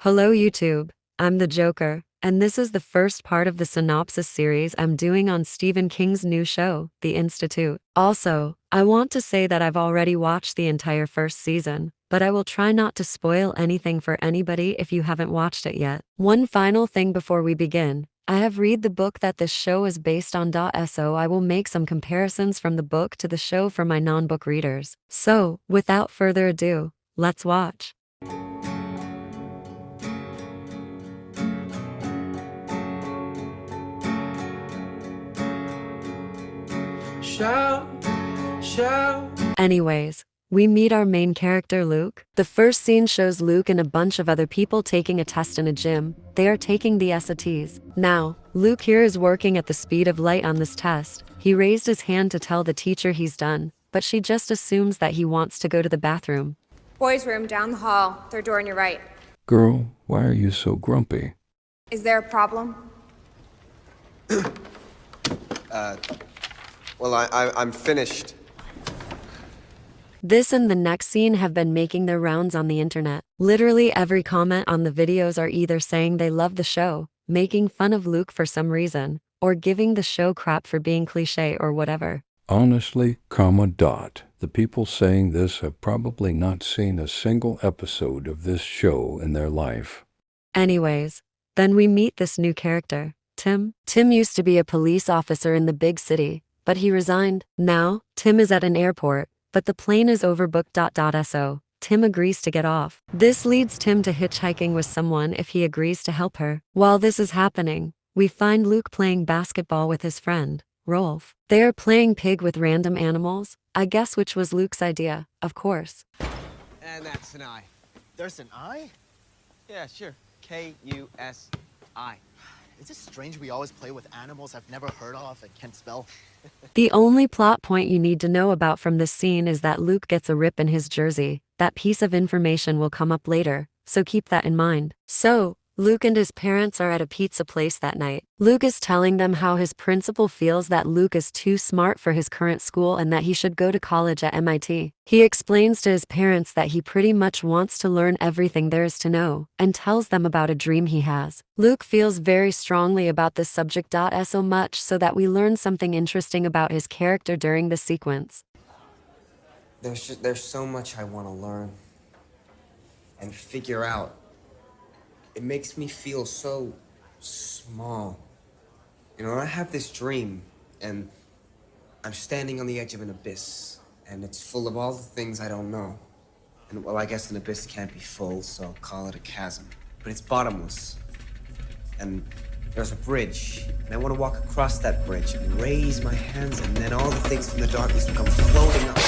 Hello YouTube, I'm the Joker, and this is the first part of the Synopsis series I'm doing on Stephen King's new show, The Institute. Also, I want to say that I've already watched the entire first season, but I will try not to spoil anything for anybody if you haven't watched it yet. One final thing before we begin. I have read the book that this show is based on. So I will make some comparisons from the book to the show for my non-book readers. So, without further ado, let's watch. Anyways, we meet our main character Luke. The first scene shows Luke and a bunch of other people taking a test in a gym. They are taking the SATs. Now, Luke here is working at the speed of light on this test. He raised his hand to tell the teacher he's done, but she just assumes that he wants to go to the bathroom. Boys' room down the hall, third door on your right. Girl, why are you so grumpy? Is there a problem? Well, I'm finished. This and the next scene have been making their rounds on the internet. Literally every comment on the videos are either saying they love the show, making fun of Luke for some reason, or giving the show crap for being cliche or whatever. Honestly, the people saying this have probably not seen a single episode of this show in their life. Anyways, then we meet this new character, Tim. Tim used to be a police officer in the big city, but he resigned. Now, Tim is at an airport, but the plane is overbooked. So, Tim agrees to get off. This leads Tim to hitchhiking with someone if he agrees to help her. While this is happening, we find Luke playing basketball with his friend, Rolf. They are playing pig with random animals, I guess, which was Luke's idea, of course. And that's an I. There's an I? Yeah, sure. K-U-S-I. Is it strange we always play with animals I've never heard of and can't spell? The only plot point you need to know about from this scene is that Luke gets a rip in his jersey. That piece of information will come up later, so keep that in mind. So, Luke and his parents are at a pizza place that night. Luke is telling them how his principal feels that Luke is too smart for his current school and that he should go to college at MIT. He explains to his parents that he pretty much wants to learn everything there is to know, and tells them about a dream he has. Luke feels very strongly about this subject. So much so that we learn something interesting about his character during this sequence. There's so much I want to learn and figure out. It makes me feel so small. You know, I have this dream, and I'm standing on the edge of an abyss, and it's full of all the things I don't know. And, well, I guess an abyss can't be full, so I'll call it a chasm. But it's bottomless. And there's a bridge, and I want to walk across that bridge and raise my hands, and then all the things from the darkness will come floating up.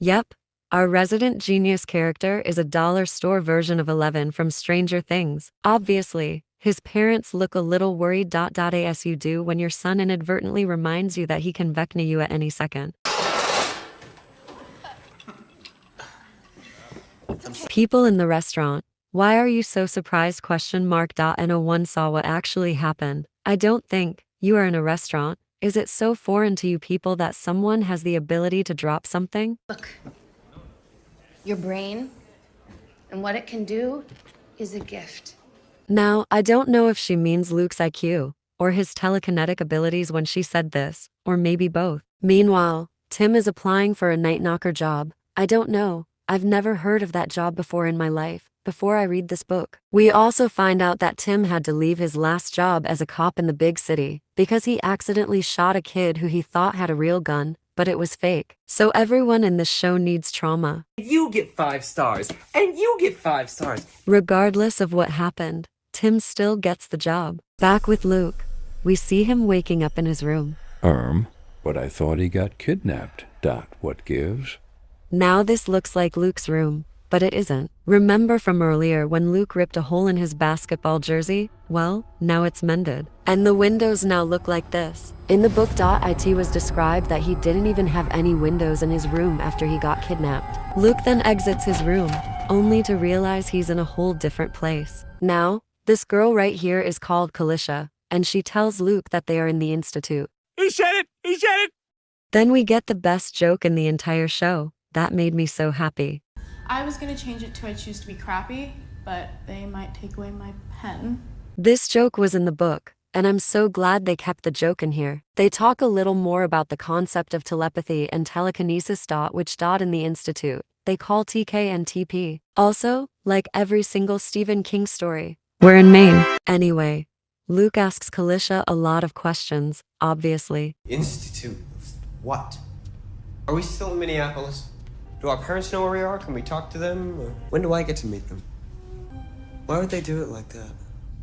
Yep. Our resident genius character is a dollar store version of 11 from Stranger Things. Obviously, his parents look a little worried. As you do when your son inadvertently reminds you that he can vecna you at any second. People in the restaurant. Why are you so surprised? No one saw what actually happened. I don't think. You are in a restaurant. Is it so foreign to you people that someone has the ability to drop something? Look, your brain and what it can do is a gift. Now, I don't know if she means Luke's IQ, or his telekinetic abilities when she said this, or maybe both. Meanwhile, Tim is applying for a night knocker job. I don't know. I've never heard of that job before in my life, before I read this book. We also find out that Tim had to leave his last job as a cop in the big city, because he accidentally shot a kid who he thought had a real gun, but it was fake. So everyone in this show needs trauma. You get 5 stars, and you get 5 stars. Regardless of what happened, Tim still gets the job. Back with Luke, we see him waking up in his room. But I thought he got kidnapped. What gives? Now this looks like Luke's room, but it isn't. Remember from earlier when Luke ripped a hole in his basketball jersey? Well, now it's mended. And the windows now look like this. In the book, it was described that he didn't even have any windows in his room after he got kidnapped. Luke then exits his room, only to realize he's in a whole different place. Now, this girl right here is called Kalisha, and she tells Luke that they are in the Institute. He said it! He said it! Then we get the best joke in the entire show. That made me so happy. I was gonna change it to I choose to be crappy, but but they might take away my pen. This joke was in the book, and I'm so glad they kept the joke in here. They talk a little more about the concept of telepathy and telekinesis. Which in the Institute they call TK and TP. Also, like every single Stephen King story, we're in Maine. Anyway, Luke asks Kalisha a lot of questions, obviously. Institute of what? Are we still in Minneapolis? Do our parents know where we are? Can we talk to them? Or when do I get to meet them? Why would they do it like that?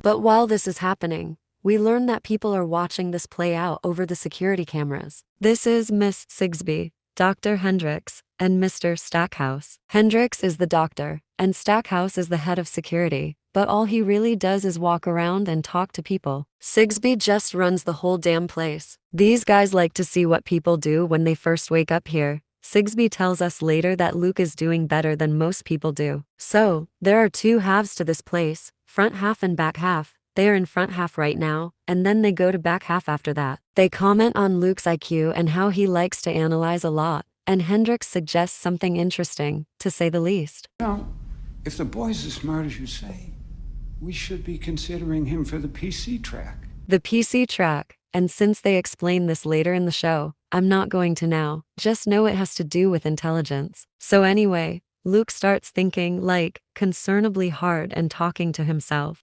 But while this is happening, we learn that people are watching this play out over the security cameras. This is Miss Sigsbee, Dr. Hendricks, and Mr. Stackhouse. Hendricks is the doctor, and Stackhouse is the head of security, but all he really does is walk around and talk to people. Sigsbee just runs the whole damn place. These guys like to see what people do when they first wake up here. Sigsbee tells us later that Luke is doing better than most people do. So, there are two halves to this place, front half and back half. They are in front half right now, and then they go to back half after that. They comment on Luke's IQ and how he likes to analyze a lot, and Hendricks suggests something interesting, to say the least. No, if the boy's as smart as you say, we should be considering him for the PC track. The PC track, and since they explain this later in the show, I'm not going to now, just know it has to do with intelligence. So anyway, Luke starts thinking, like, concernably hard and talking to himself.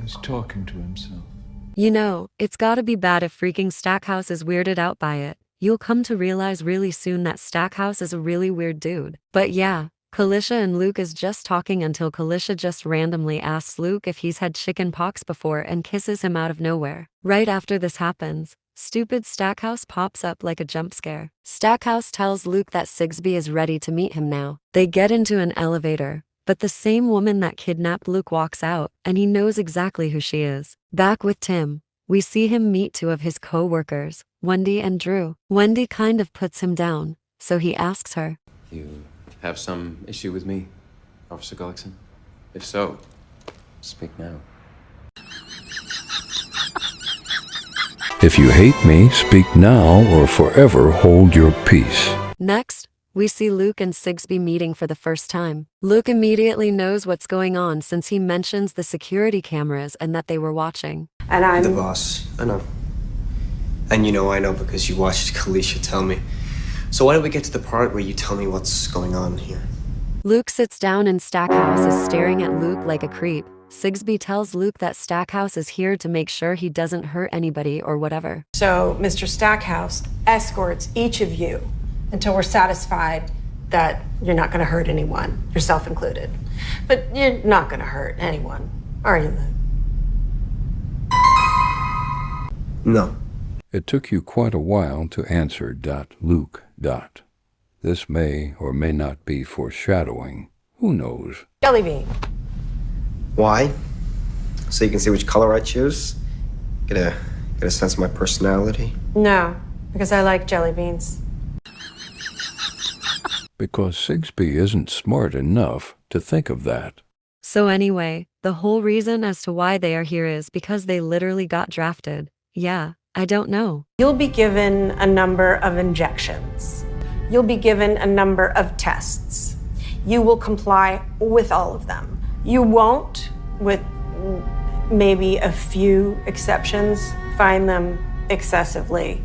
He's talking to himself. You know, it's gotta be bad if freaking Stackhouse is weirded out by it. You'll come to realize really soon that Stackhouse is a really weird dude. But yeah, Kalisha and Luke is just talking until Kalisha just randomly asks Luke if he's had chicken pox before and kisses him out of nowhere. Right after this happens, stupid Stackhouse pops up like a jump scare. Stackhouse tells Luke that Sigsbee is ready to meet him now. They get into an elevator, but the same woman that kidnapped Luke walks out, and he knows exactly who she is. Back with Tim, we see him meet two of his co-workers, Wendy and Drew. Wendy kind of puts him down, so he asks her, "You have some issue with me, Officer Gullickson? If so, speak now." If you hate me, speak now or forever hold your peace. Next, we see Luke and Sigsbee meeting for the first time. Luke immediately knows what's going on since he mentions the security cameras and that they were watching. And I'm the boss. I know. And you know I know because you watched Kalisha tell me. So why don't we get to the part where you tell me what's going on here? Luke sits down and Stackhouse is staring at Luke like a creep. Sigsbee tells Luke that Stackhouse is here to make sure he doesn't hurt anybody or whatever. So Mr. Stackhouse escorts each of you until we're satisfied that you're not going to hurt anyone, yourself included. But you're not going to hurt anyone, are you, Luke? No. It took you quite a while to answer, Luke. This may or may not be foreshadowing. Who knows? Jelly bean. Why? So you can see which color I choose? Get a sense of my personality? No, because I like jelly beans. Because Sigsbee isn't smart enough to think of that. So anyway, the whole reason as to why they are here is because they literally got drafted. Yeah, I don't know. You'll be given a number of injections. You'll be given a number of tests. You will comply with all of them. You won't, with maybe a few exceptions, find them excessively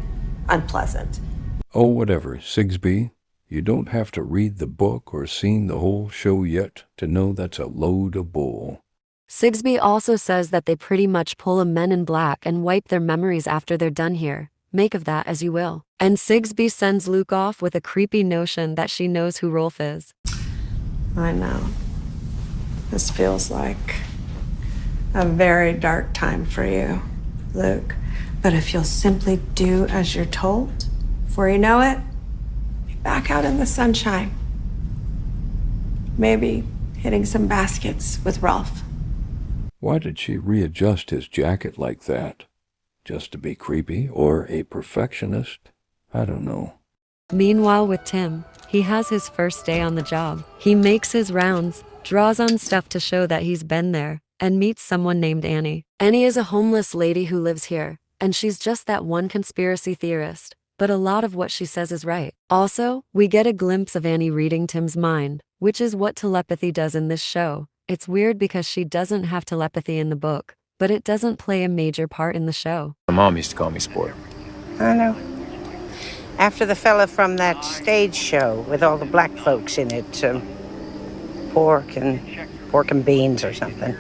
unpleasant. Oh, whatever, Sigsbee. You don't have to read the book or seen the whole show yet to know that's a load of bull. Sigsbee also says that they pretty much pull a Men in Black and wipe their memories after they're done here. Make of that as you will. And Sigsbee sends Luke off with a creepy notion that she knows who Rolf is. I know. This feels like a very dark time for you, Luke. But if you'll simply do as you're told, before you know it, you'll be back out in the sunshine. Maybe hitting some baskets with Rolf. Why did she readjust his jacket like that? Just to be creepy or a perfectionist? I don't know. Meanwhile with Tim, he has his first day on the job. He makes his rounds, draws on stuff to show that he's been there, and meets someone named Annie. Annie is a homeless lady who lives here, and she's just that one conspiracy theorist. but a lot of what she says is right. Also, we get a glimpse of Annie reading Tim's mind, which is what telepathy does in this show. It's weird because she doesn't have telepathy in the book, but it doesn't play a major part in the show. My mom used to call me Sport. I know. After the fella from that stage show with all the black folks in it, pork and beans or something.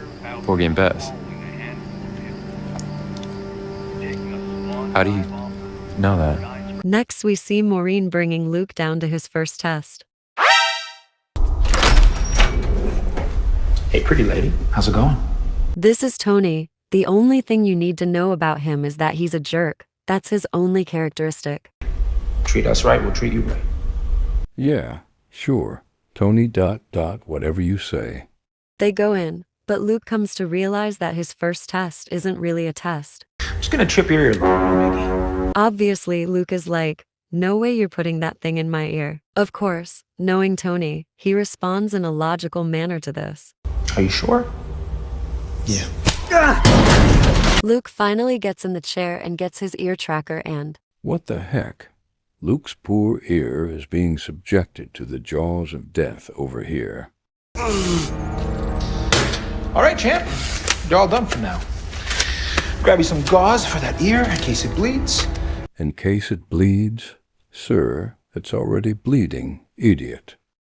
Porgy and Bess. How do you know that? Next, we see Maureen bringing Luke down to his first test. Hey, pretty lady. How's it going? This is Tony. The only thing you need to know about him is that he's a jerk. That's his only characteristic. Treat us right, we'll treat you right. Yeah, sure. Tony ... whatever you say. They go in, but Luke comes to realize that his first test isn't really a test. I'm just gonna trip your ear a little, Mickey. Obviously, Luke is like, no way you're putting that thing in my ear. Of course, knowing Tony, he responds in a logical manner to this. Are you sure? Yeah. Luke finally gets in the chair and gets his ear tracker and... What the heck? Luke's poor ear is being subjected to the jaws of death over here. All right, champ. You're all done for now. Grab you some gauze for that ear in case it bleeds. In case it bleeds? Sir, it's already bleeding, idiot.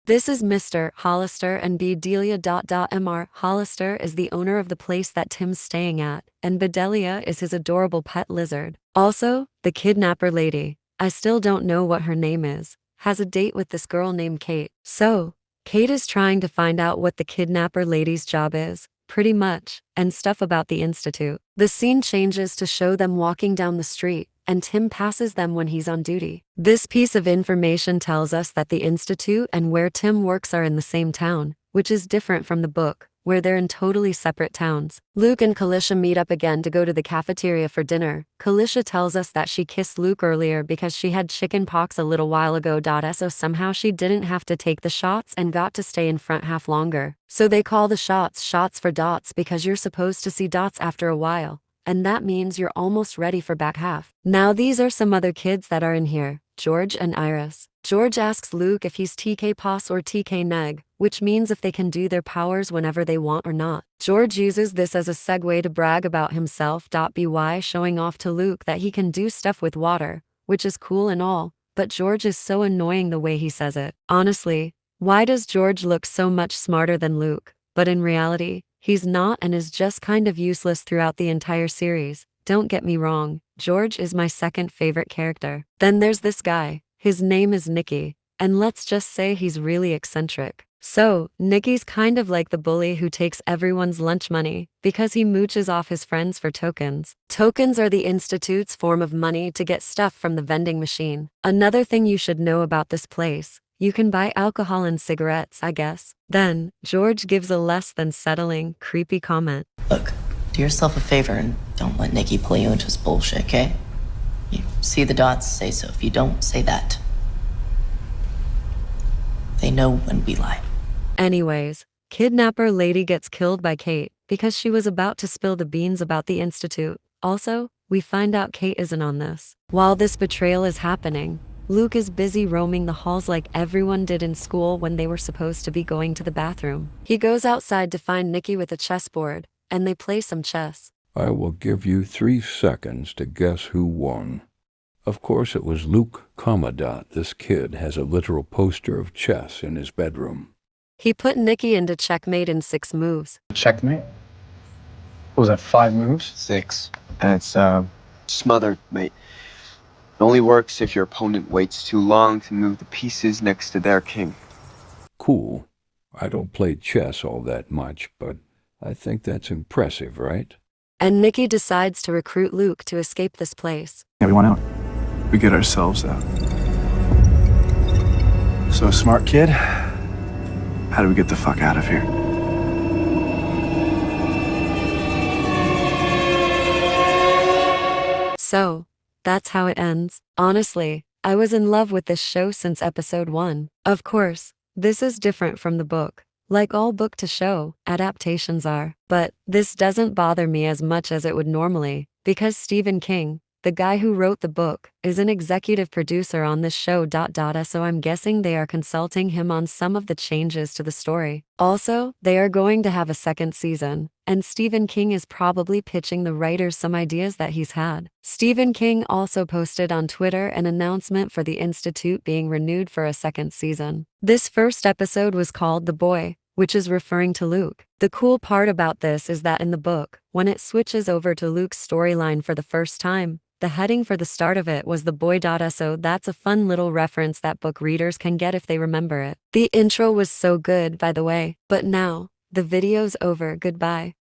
This is Mr. Hollister and Bedelia. Mr. Hollister is the owner of the place that Tim's staying at, and Bedelia is his adorable pet lizard. Also, the kidnapper lady, I still don't know what her name is, has a date with this girl named Kate. So, Kate is trying to find out what the kidnapper lady's job is, pretty much, and stuff about the Institute. The scene changes to show them walking down the street, and Tim passes them when he's on duty. This piece of information tells us that the Institute and where Tim works are in the same town, which is different from the book, where they're in totally separate towns. Luke and Kalisha meet up again to go to the cafeteria for dinner. Kalisha tells us that she kissed Luke earlier because she had chicken pox a little while ago. So somehow she didn't have to take the shots and got to stay in front half longer. So they call the shots for dots because you're supposed to see dots after a while. And that means you're almost ready for back half. Now these are some other kids that are in here, George and Iris. George asks Luke if he's TK Pos or TK Neg, which means if they can do their powers whenever they want or not. George uses this as a segue to brag about himself. By showing off to Luke that he can do stuff with water, which is cool and all, but George is so annoying the way he says it. Honestly, why does George look so much smarter than Luke? But in reality, he's not and is just kind of useless throughout the entire series. Don't get me wrong, George is my second favorite character. Then there's this guy. His name is Nicky, and let's just say he's really eccentric. So, Nicky's kind of like the bully who takes everyone's lunch money because he mooches off his friends for tokens. Tokens are the Institute's form of money to get stuff from the vending machine. Another thing you should know about this place, you can buy alcohol and cigarettes, I guess. Then, George gives a less than settling, creepy comment. Look, do yourself a favor and don't let Nicky pull you into his bullshit, okay? You see the dots, say so. If you don't, say that. They know when we lie. Anyways, kidnapper lady gets killed by Kate because she was about to spill the beans about the Institute. Also, we find out Kate isn't on this. While this betrayal is happening, Luke is busy roaming the halls like everyone did in school when they were supposed to be going to the bathroom. He goes outside to find Nicky with a chessboard, and they play some chess. I will give you 3 seconds to guess who won. Of course it was Luke, this kid has a literal poster of chess in his bedroom. He put Nicky into checkmate in 6 moves. Checkmate? What was that, 5 moves? 6. And it's, smothered, mate. It only works if your opponent waits too long to move the pieces next to their king. Cool. I don't play chess all that much, but I think that's impressive, right? And Nicky decides to recruit Luke to escape this place. Yeah, we want out. We get ourselves out. So, smart kid, how do we get the fuck out of here? So, that's how it ends. Honestly, I was in love with this show since episode 1. Of course, this is different from the book. Like all book to show, adaptations are. But this doesn't bother me as much as it would normally, because Stephen King, the guy who wrote the book, is an executive producer on this show. So I'm guessing they are consulting him on some of the changes to the story. Also, they are going to have a second season, and Stephen King is probably pitching the writers some ideas that he's had. Stephen King also posted on Twitter an announcement for the Institute being renewed for a second season. This first episode was called The Boy, which is referring to Luke. The cool part about this is that in the book, when it switches over to Luke's storyline for the first time, the heading for the start of it was The Boy. So that's a fun little reference that book readers can get if they remember it. The intro was so good, by the way. But now, the video's over. Goodbye.